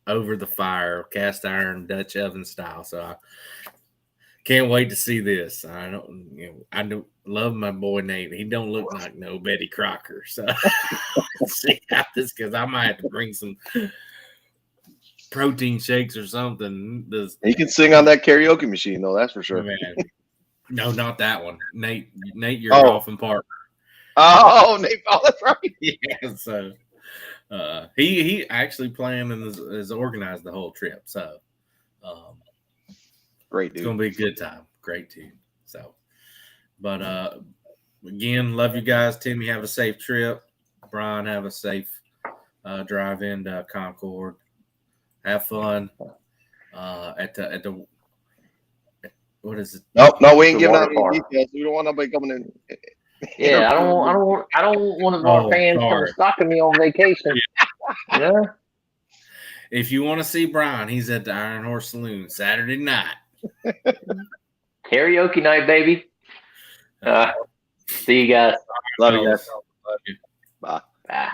over the fire, cast iron Dutch oven style. So I can't wait to see this. I don't love my boy Nate. He don't look like no Betty Crocker. So see how this goes. I might have to bring some protein shakes or something. He can sing on that karaoke machine though, that's for sure. Man. No, not that one. Nate, your golfing partner. Oh, Nate, that's right. Yeah, so he actually planned and has organized the whole trip. So great dude. It's gonna be a good time. Great team. So but again, love you guys. Timmy, have a safe trip. Brian, have a safe drive into Concord. Have fun at the what is it? No, we ain't giving out any details. We don't want nobody coming in. Yeah, I don't want one of our fans come stalking me on vacation. Yeah. If you want to see Brian, he's at the Iron Horse Saloon Saturday night. Karaoke night, baby. See you guys. Love you guys. Love you. Bye. Bye.